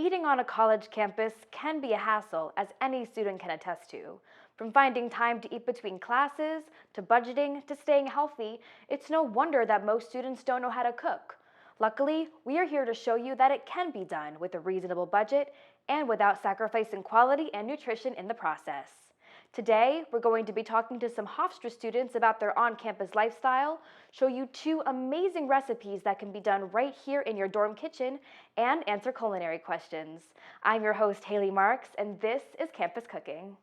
Eating on a college campus can be a hassle, as any student can attest to. From finding time to eat between classes, to budgeting, to staying healthy, it's no wonder that most students don't know how to cook. Luckily, we are here to show you that it can be done with a reasonable budget and without sacrificing quality and nutrition in the process. Today, we're going to be talking to some Hofstra students about their on-campus lifestyle, show you 2 amazing recipes that can be done right here in your dorm kitchen, and answer culinary questions. I'm your host, Haley Marks, and this is Campus Cooking.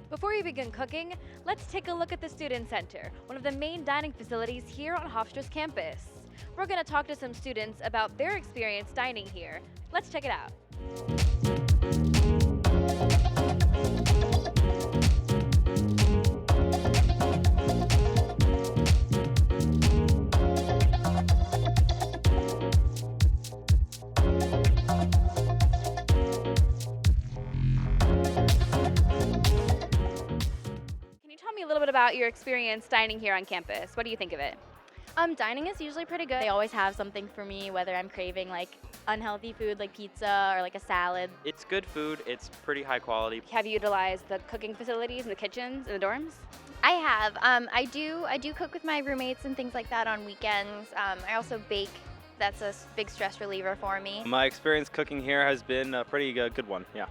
Before we begin cooking, let's take a look at the Student Center, one of the main dining facilities here on Hofstra's campus. We're going to talk to some students about their experience dining here. Let's check it out. Tell me a little bit about your experience dining here on campus. What do you think of it? Dining is usually pretty good. They always have something for me, whether I'm craving like unhealthy food like pizza or like a salad. It's good food, it's pretty high quality. Have you utilized the cooking facilities and the kitchens in the dorms? I have. I do cook with my roommates and things like that on weekends. I also bake. That's a big stress reliever for me. My experience cooking here has been a pretty good one, yeah.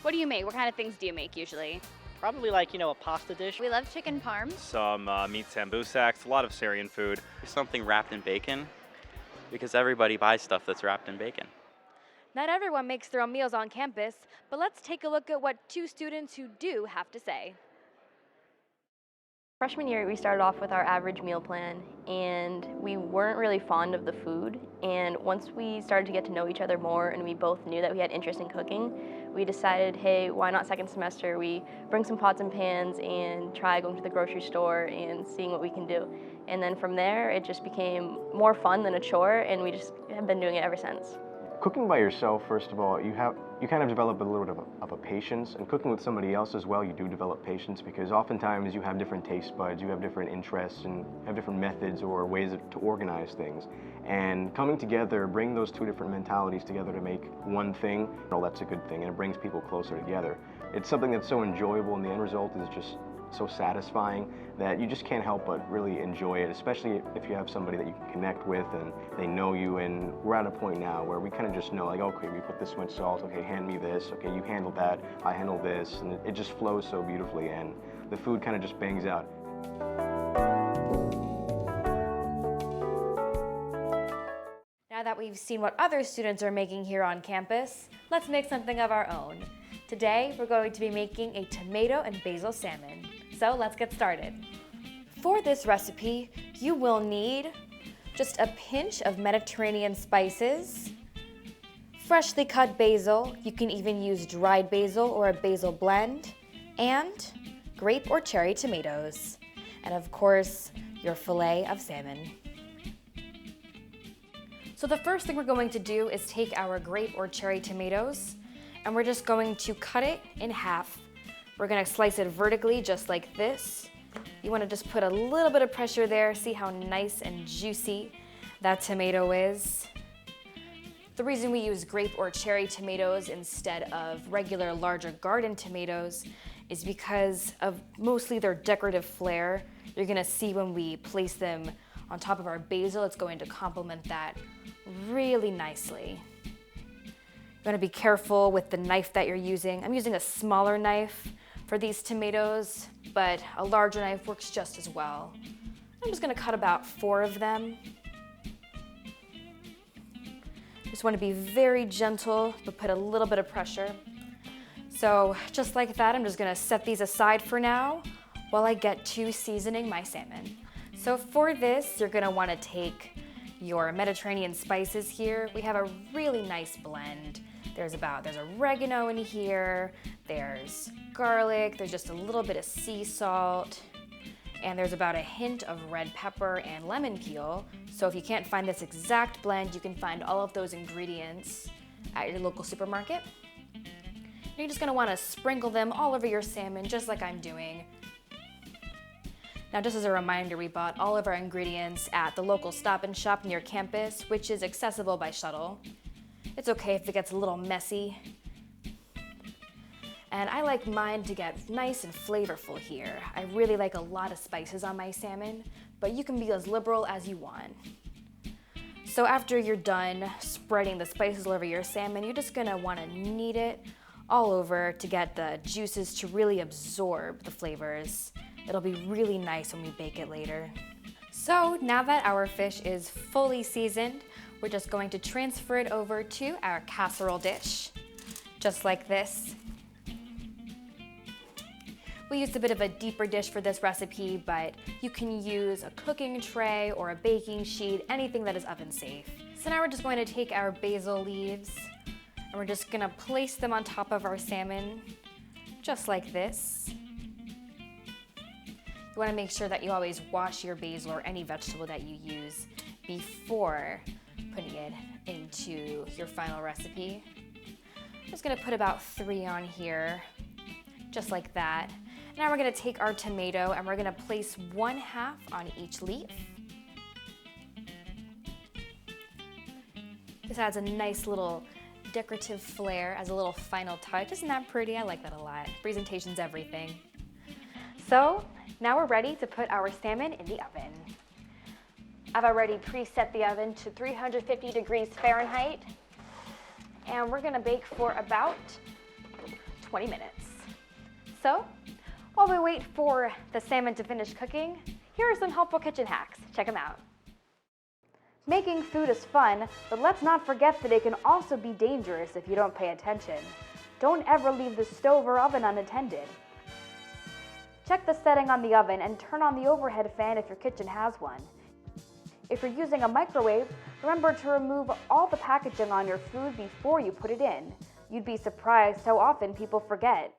What do you make? What kind of things do you make usually? Probably like, a pasta dish. We love chicken parm. Some meat sambusaks, a lot of Syrian food. Something wrapped in bacon, because everybody buys stuff that's wrapped in bacon. Not everyone makes their own meals on campus, but let's take a look at what 2 students who do have to say. Freshman year, we started off with our average meal plan, and we weren't really fond of the food. And once we started to get to know each other more, and we both knew that we had interest in cooking, we decided, hey, why not second semester? We bring some pots and pans and try going to the grocery store and seeing what we can do. And then from there, it just became more fun than a chore, and we just have been doing it ever since. Cooking by yourself, first of all, you kind of develop a little bit of a patience, and cooking with somebody else as well, you do develop patience, because oftentimes you have different taste buds, you have different interests, and have different methods or ways to organize things. And coming together, bring those 2 different mentalities together to make one thing, well, that's a good thing, and it brings people closer together. It's something that's so enjoyable, and the end result is just so satisfying that you just can't help but really enjoy it, especially if you have somebody that you can connect with and they know you. And we're at a point now where we kind of just know, like, okay, we put this much salt, okay, hand me this, okay, you handle that, I handle this, and it just flows so beautifully, and the food kind of just bangs out. Now that we've seen what other students are making here on campus, let's make something of our own. Today, we're going to be making a tomato and basil salmon. So let's get started. For this recipe, you will need just a pinch of Mediterranean spices, freshly cut basil, you can even use dried basil or a basil blend, and grape or cherry tomatoes, and of course, your fillet of salmon. So the first thing we're going to do is take our grape or cherry tomatoes, and we're just going to cut it in half. We're gonna slice it vertically just like this. You wanna just put a little bit of pressure there, see how nice and juicy that tomato is. The reason we use grape or cherry tomatoes instead of regular larger garden tomatoes is because of mostly their decorative flair. You're gonna see when we place them on top of our basil, it's going to complement that really nicely. You want to be careful with the knife that you're using. I'm using a smaller knife for these tomatoes, but a larger knife works just as well. I'm just going to cut about 4 of them. Just want to be very gentle, but put a little bit of pressure. So just like that, I'm just going to set these aside for now while I get to seasoning my salmon. So for this, you're going to want to take your Mediterranean spices here. We have a really nice blend. There's oregano in here, there's garlic, there's just a little bit of sea salt, and there's about a hint of red pepper and lemon peel. So if you can't find this exact blend, you can find all of those ingredients at your local supermarket. You're just gonna wanna sprinkle them all over your salmon, just like I'm doing. Now, just as a reminder, we bought all of our ingredients at the local Stop and Shop near campus, which is accessible by shuttle. It's okay if it gets a little messy. And I like mine to get nice and flavorful here. I really like a lot of spices on my salmon, but you can be as liberal as you want. So after you're done spreading the spices all over your salmon, you're just gonna wanna knead it all over to get the juices to really absorb the flavors. It'll be really nice when we bake it later. So now that our fish is fully seasoned, we're just going to transfer it over to our casserole dish, just like this. We used a bit of a deeper dish for this recipe, but you can use a cooking tray or a baking sheet, anything that is oven safe. So now we're just going to take our basil leaves and we're just gonna place them on top of our salmon, just like this. You wanna make sure that you always wash your basil or any vegetable that you use before putting it into your final recipe. I'm just gonna put about 3 on here, just like that. Now we're gonna take our tomato and we're gonna place 1/2 on each leaf. This adds a nice little decorative flair as a little final touch. Isn't that pretty? I like that a lot. Presentation's everything. So now we're ready to put our salmon in the oven. I've already preset the oven to 350 degrees Fahrenheit, and we're gonna bake for about 20 minutes. So, while we wait for the salmon to finish cooking, here are some helpful kitchen hacks. Check them out. Making food is fun, but let's not forget that it can also be dangerous if you don't pay attention. Don't ever leave the stove or oven unattended. Check the setting on the oven and turn on the overhead fan if your kitchen has one. If you're using a microwave, remember to remove all the packaging on your food before you put it in. You'd be surprised how often people forget.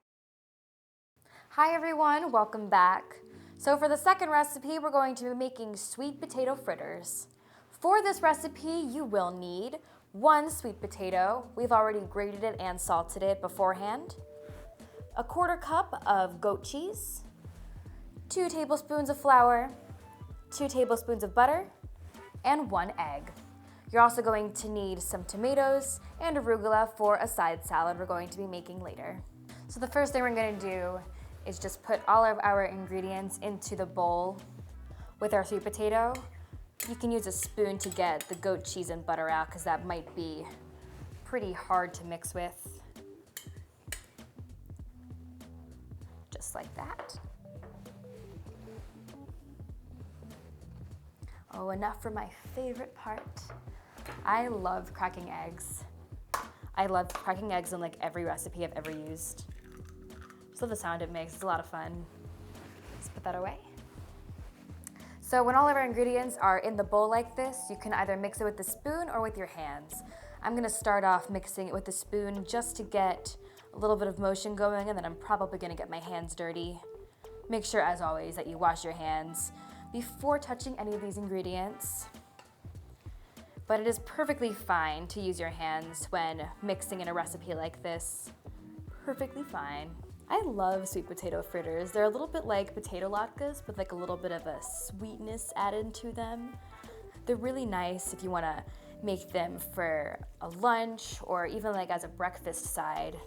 Hi everyone, welcome back. So for the second recipe, we're going to be making sweet potato fritters. For this recipe, you will need 1 sweet potato. We've already grated it and salted it beforehand. 1/4 cup of goat cheese, 2 tablespoons of flour, 2 tablespoons of butter, and 1 egg. You're also going to need some tomatoes and arugula for a side salad we're going to be making later. So the first thing we're going to do is just put all of our ingredients into the bowl with our sweet potato. You can use a spoon to get the goat cheese and butter out because that might be pretty hard to mix with. Just like that. Oh, enough for my favorite part. I love cracking eggs. I love cracking eggs in like every recipe I've ever used. Just love the sound it makes, it's a lot of fun. Let's put that away. So when all of our ingredients are in the bowl like this, you can either mix it with the spoon or with your hands. I'm gonna start off mixing it with the spoon just to get a little bit of motion going, and then I'm probably gonna get my hands dirty. Make sure, as always, that you wash your hands before touching any of these ingredients. But it is perfectly fine to use your hands when mixing in a recipe like this. Perfectly fine. I love sweet potato fritters. They're a little bit like potato latkes with like a little bit of a sweetness added to them. They're really nice if you want to make them for a lunch or even like as a breakfast side.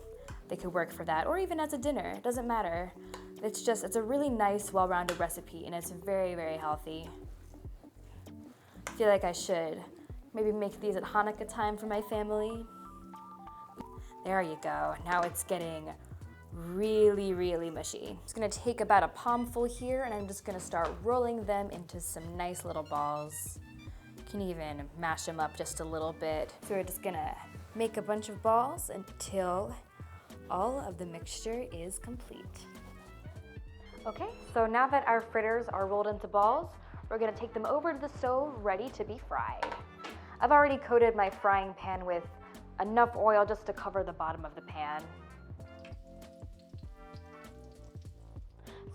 They could work for that, or even as a dinner. It doesn't matter. It's a really nice, well-rounded recipe, and it's very, very healthy. I feel like I should maybe make these at Hanukkah time for my family. There you go. Now it's getting really, really mushy. I'm just gonna take about a palmful here, and I'm just gonna start rolling them into some nice little balls. You can even mash them up just a little bit. So we're just gonna make a bunch of balls until all of the mixture is complete. Okay, so now that our fritters are rolled into balls, we're gonna take them over to the stove ready to be fried. I've already coated my frying pan with enough oil just to cover the bottom of the pan.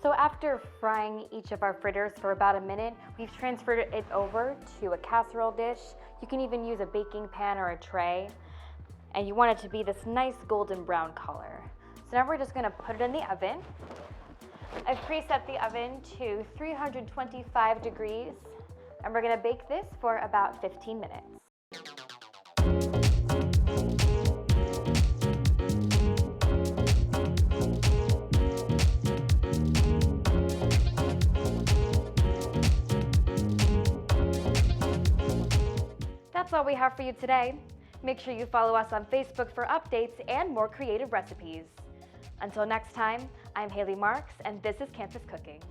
So after frying each of our fritters for about a minute, we've transferred it over to a casserole dish. You can even use a baking pan or a tray. And you want it to be this nice golden brown color. So now we're just gonna put it in the oven. I've preset the oven to 325 degrees, and we're gonna bake this for about 15 minutes. That's all we have for you today. Make sure you follow us on Facebook for updates and more creative recipes. Until next time, I'm Haley Marks, and this is Campus Cooking.